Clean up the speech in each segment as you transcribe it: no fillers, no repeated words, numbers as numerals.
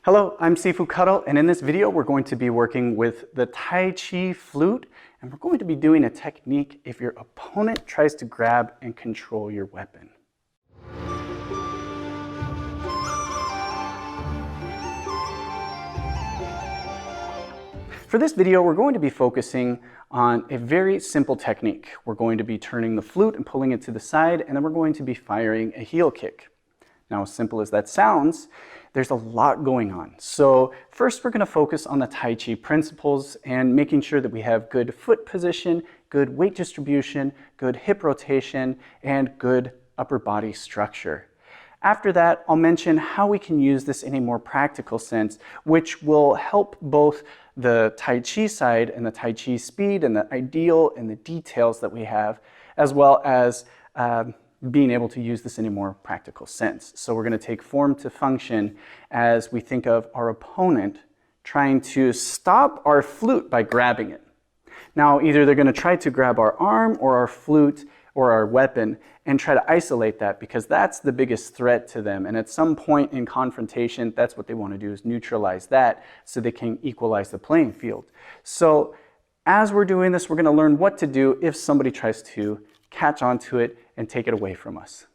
Hello, I'm Sifu Kuttel, and in this video we're going to be working with the Taiji flute, and we're going to be doing a technique if your opponent tries to grab and control your weapon. For this video, we're going to be focusing on a very simple technique. We're going to be turning the flute and pulling it to the side, and then we're going to be firing a heel kick. Now, as simple as that sounds, there's a lot going on. So first, we're going to focus on the Taiji principles and making sure that we have good foot position, good weight distribution, good hip rotation, and good upper body structure. After that, I'll mention how we can use this in a more practical sense, which will help both the Taiji side and the Taiji speed and the ideal and the details that we have, as well as being able to use this in a more practical sense. So we're going to take form to function as we think of our opponent trying to stop our flute by grabbing it. Now, either they're going to try to grab our arm or our flute or our weapon and try to isolate that because that's the biggest threat to them. And at some point in confrontation, that's what they want to do, is neutralize that so they can equalize the playing field. So as we're doing this, we're going to learn what to do if somebody tries to catch onto it and take it away from us.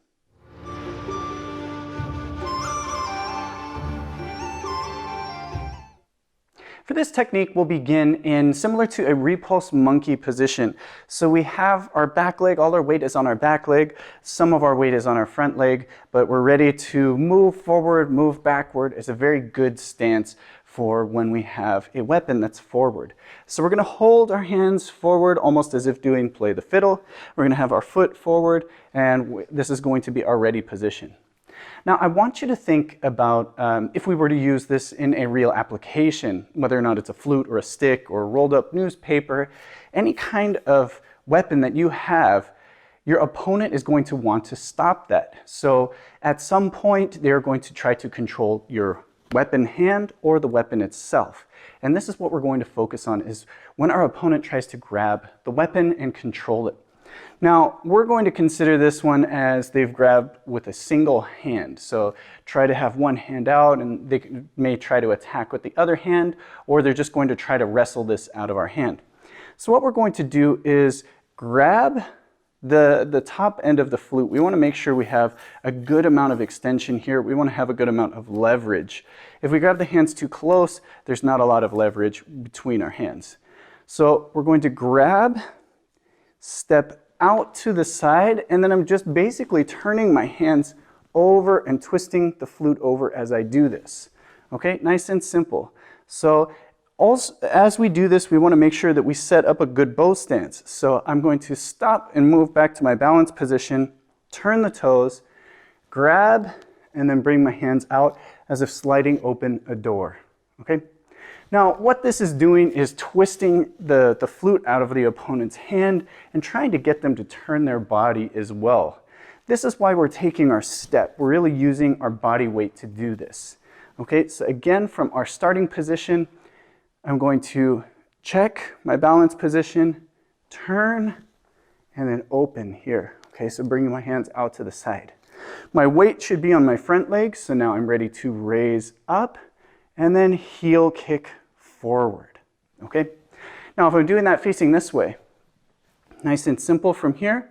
For this technique, we'll begin in similar to a repulse monkey position. So we have our back leg, all our weight is on our back leg, some of our weight is on our front leg, but we're ready to move forward, move backward. It's a very good stance for when we have a weapon that's forward. So we're going to hold our hands forward almost as if doing play the fiddle. We're going to have our foot forward, and this is going to be our ready position. Now, I want you to think about if we were to use this in a real application, whether or not it's a flute or a stick or rolled up newspaper, any kind of weapon that you have, your opponent is going to want to stop that. So at some point, they're going to try to control your weapon hand or the weapon itself. And this is what we're going to focus on, is when our opponent tries to grab the weapon and control it. Now, we're going to consider this one as they've grabbed with a single hand. So try to have one hand out, and they may try to attack with the other hand, or they're just going to try to wrestle this out of our hand. So what we're going to do is grab the top end of the flute. We want to make sure we have a good amount of extension here. We want to have a good amount of leverage. If we grab the hands too close, there's not a lot of leverage between our hands. So we're going to grab, step out to the side, and then I'm just basically turning my hands over and twisting the flute over as I do this. Okay, nice and simple. So also, as we do this, we want to make sure that we set up a good bow stance. So I'm going to stop and move back to my balance position, turn the toes, grab, and then bring my hands out as if sliding open a door. Okay? Now, what this is doing is twisting the flute out of the opponent's hand and trying to get them to turn their body as well. This is why we're taking our step. We're really using our body weight to do this. Okay, so again, from our starting position, I'm going to check my balance position, turn, and then open here. Okay, so bringing my hands out to the side. My weight should be on my front leg, so now I'm ready to raise up and then heel kick forward. Okay, now if I'm doing that facing this way, nice and simple from here,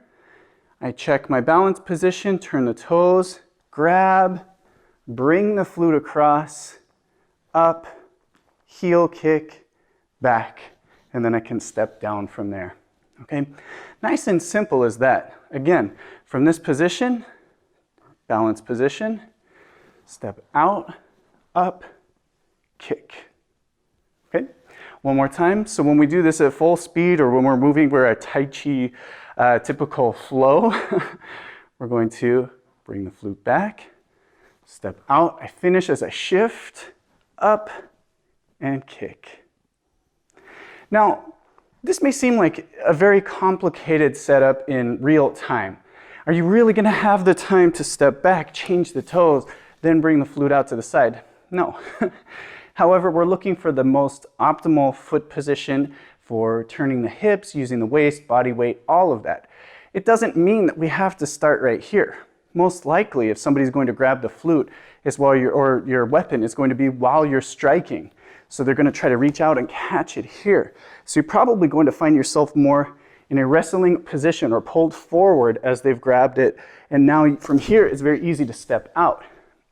I check my balance position, turn the toes, grab, bring the flute across, up, heel kick, back, and then I can step down from there. Okay, nice and simple as that. Again, from this position, balance position, step out, up, kick. Okay, one more time. So when we do this at full speed, or when we're moving, we're a Taiji typical flow, we're going to bring the flute back, step out, I finish as I shift, up, and kick. Now, this may seem like a very complicated setup in real time. Are you really going to have the time to step back, change the toes, then bring the flute out to the side? No. However, we're looking for the most optimal foot position for turning the hips, using the waist, body weight, all of that. It doesn't mean that we have to start right here. most likely, if somebody's going to grab the flute, is while or your weapon is going to be while you're striking. So they're going to try to reach out and catch it here. So you're probably going to find yourself more in a wrestling position or pulled forward as they've grabbed it. And now from here, it's very easy to step out.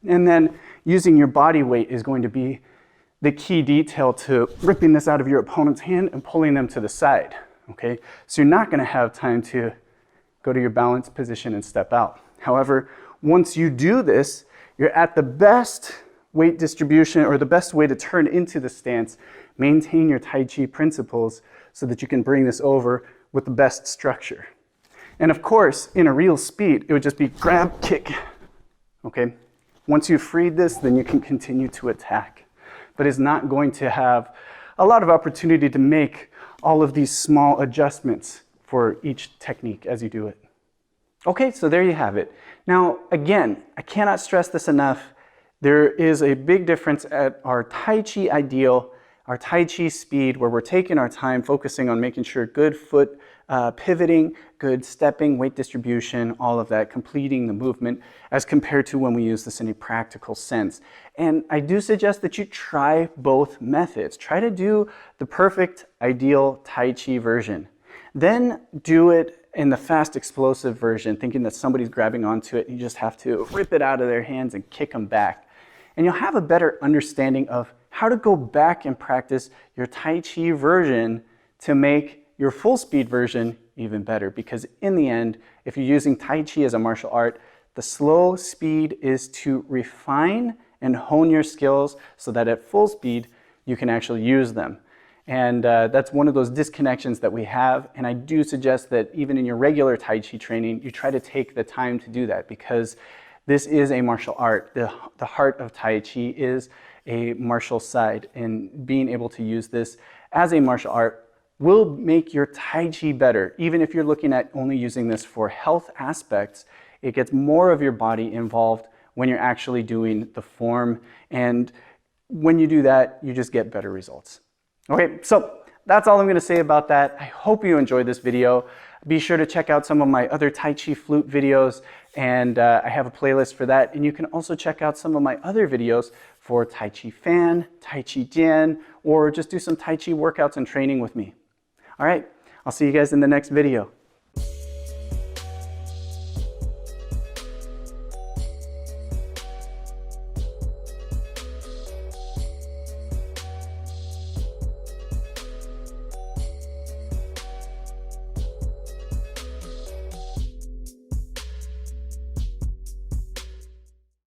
And then using your body weight is going to be the key detail to ripping this out of your opponent's hand and pulling them to the side, okay? So you're not gonna have time to go to your balance position and step out. However, once you do this, you're at the best weight distribution or the best way to turn into the stance, maintain your Tai Chi principles so that you can bring this over with the best structure. And of course, in a real speed, it would just be grab, kick, okay? Once you've freed this, then you can continue to attack. But it's not going to have a lot of opportunity to make all of these small adjustments for each technique as you do it. Okay, so there you have it. Now, again, I cannot stress this enough. There is a big difference at our Tai Chi ideal, our Tai Chi speed, where we're taking our time, focusing on making sure good foot pivoting, good stepping, weight distribution, all of that, completing the movement, as compared to when we use this in a practical sense. And I do suggest that you try both methods. Try to do the perfect, ideal Tai Chi version. Then do it in the fast, explosive version, thinking that somebody's grabbing onto it and you just have to rip it out of their hands and kick them back. And you'll have a better understanding of how to go back and practice your Tai Chi version to make your full speed version even better. Because in the end, if you're using Tai Chi as a martial art, the slow speed is to refine and hone your skills so that at full speed, you can actually use them. And that's one of those disconnections that we have. And I do suggest that even in your regular Tai Chi training, you try to take the time to do that, because this is a martial art. The heart of Tai Chi is a martial side, and being able to use this as a martial art will make your Tai Chi better. Even if you're looking at only using this for health aspects, it gets more of your body involved when you're actually doing the form. And when you do that, you just get better results. Okay, so that's all I'm going to say about that. I hope you enjoyed this video. Be sure to check out some of my other Tai Chi flute videos, and I have a playlist for that. And you can also check out some of my other videos for Tai Chi Fan, Tai Chi Jian, or just do some Tai Chi workouts and training with me. All right, I'll see you guys in the next video.